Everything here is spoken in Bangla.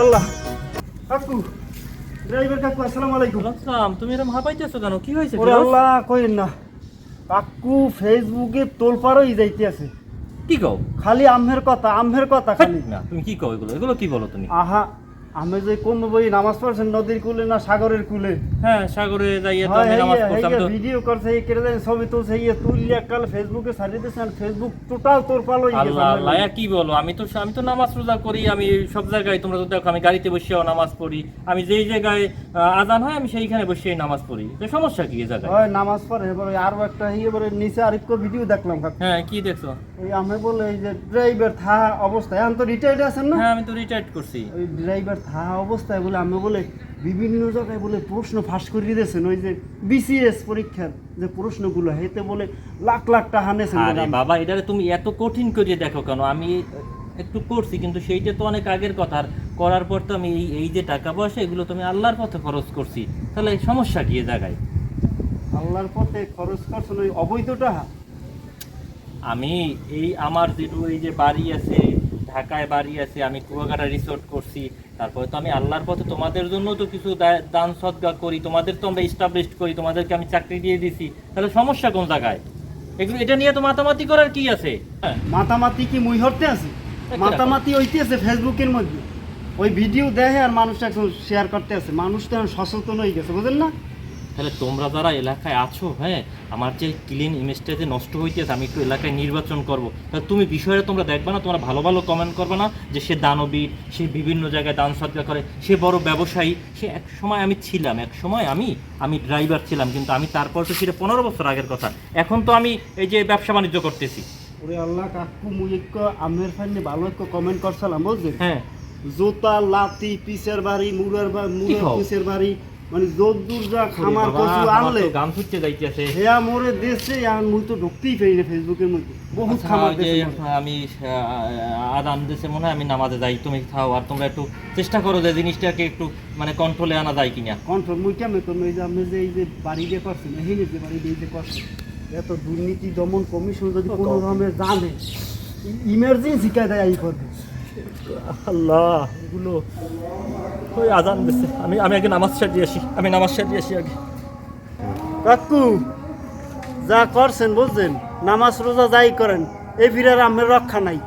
আল্লাহ কাকু, ড্রাইভার কাকু, আসসালামু আলাইকুম। আসসালাম। তুমি এরকম হাঁপাইতেছো কেন? কি হয়েছে? ওরে আল্লাহ, কইেন না কাকু, ফেসবুকে তোলপাড়ই যাইতে আছে। কি কও? খালি আম্মের কথা খালি। না, তুমি কি কও? এগুলো কি বলো তুমি? আহা, আমি যে কোন বই নামাজ পড়ছেন নদীর কূলে না সাগরের কূলে? হ্যাঁ, সাগরে যাইয়া তো আমি নামাজ পড়তাম তো। ভিডিও করছে, এই কেটে দেন, ছবি তুলছে, এই তুললিয়া কাল ফেসবুকে ছাড়িয়ে দিয়েছেন। ফেসবুক টোটাল তোলপাড় হয়ে গেছে। আল্লাহ আল্লাহ, কি বলো? আমি তো নামাজ রোজা করি, আমি সব জায়গায়, তোমরা তো দেখো আমি গাড়িতে বসেও নামাজ পড়ি। আমি যেই জায়গায় আজান হয় আমি সেইখানে বসেই নামাজ পড়ি। তো সমস্যা কি এই জায়গায়? হয় নামাজ পড়ে, এবারে আরো একটা এবারে নিচে আরেকটা ভিডিও দেখলাম কাকু। হ্যাঁ, কি দেখছো? ওই আমি বলে এই যে ড্রাইভার থাকা অবস্থায়, এখন তো রিটায়ার্ড আছেন না? হ্যাঁ, আমি তো রিটায়ার্ড করছি। ওই ড্রাইভার থাকা অবস্থায় বলে আমি বলে বিভিন্ন জায়গায় বলে প্রশ্ন ফাঁস করিয়ে দিয়েছেন। ওই যে বিসিএস পরীক্ষার যে প্রশ্নগুলো, হেতে বলে লাখ লাখ টাকা নিয়েছেন। আরে বাবা, এটারে তুমি এত কঠিন করে দেখো কেন? আমি একটু করছি, কিন্তু সেইটা তো অনেক আগের কথা। আর করার পর তো আমি এই যে টাকা পয়সা, এগুলো তো আমি আল্লাহর পথে খরচ করছি। তাহলে সমস্যা কি এ জায়গায়? আল্লাহর পথে খরচ করছেন ওই অবৈধ টাকা? আমি আমার যেটু এই যে বাড়ি আছে, ঢাকায় বাড়ি আছে, আমি কুয়াকাটা রিসোর্ট করছি। তারপরে তো আমি আল্লাহর পথে তোমাদের জন্য তো কিছু দান সদকা করি, তোমাদের তো আমরা এস্টাবলিশ করি, তোমাদেরকে আমি চাকরি দিয়ে দিছি। তাহলে সমস্যা কোন জায়গায়? এটা নিয়ে তো মাতামাতি করার কি আছে? হ্যাঁ, মাতামাতি কি মুই হরতে আছে? মাতামাতি হইতে আছে ফেসবুকের মধ্যে। ওই ভিডিও দেখে আর মানুষ এখন শেয়ার করতে আছে। মানুষ তো এখন সচেতন হয়ে গেছে, বুঝলেন না? তাহলে তোমরা যারা এলাকায় আছো, হ্যাঁ, আমার যে ক্লিন ইমেজটা যে নষ্ট হইতেছে, আমি একটু এলাকায় নির্বাচন করব, তাহলে তুমি বিষয়টা তোমরা দেখবে না? তোমরা ভালো ভালো কমেন্ট করবে না যে সে দানবীর, সে বিভিন্ন জায়গায় দান সদকা করে, সে বড় ব্যবসায়ী? সে এক সময় আমি ছিলাম, আমি ড্রাইভার ছিলাম, কিন্তু আমি তারপর তো সেটা 15 বছর আগের কথা। এখন তো আমি এই যে ব্যবসা বাণিজ্য করতেছি। ওরে আল্লাহ কাকু, মুই এক আমের ফাইনে ভালো একটা কমেন্ট করছিলাম, বুঝলেন? হ্যাঁ, জোতা লাতি পিসের বাড়ি মুড়ের কও? পিসের বাড়ি, মানে যদ্দূর যা খামার কচু আনলে গান ছুটতে যাইতেছে। হেয়া মোরে দেশে আর মুই তো ঢুকতেই পারি না ফেসবুকের মধ্যে। বহুত খামার যে দেশে আমি আদান দেশে মনে হয় আমি নামাজে যাই, তুমি খাও। আর তোমরা একটু চেষ্টা করো যে জিনিসটাকে একটু মানে কন্ট্রোলে আনা যায় কিনা। কন্ট্রোল মুই কেমন করবো? এই যে আপনি যে এই যে বাড়ি দিয়ে করছেন, এই যে বাড়ি দিয়ে যে করছেন, এত দুর্নীতি দমন কমিশন যদি কোনো রকমের জানে, ইমার্জেন্সি কায়দায় আই করবে। আল্লাহ, এগুলো ওই আজান দিচ্ছে, আমি আগে নামাজ সারিয়ে আসি, আগে। কাকু, যা করছেন বুঝছেন, নামাজ রোজা যাই করেন, এই ফিরার আমের রক্ষা নাই।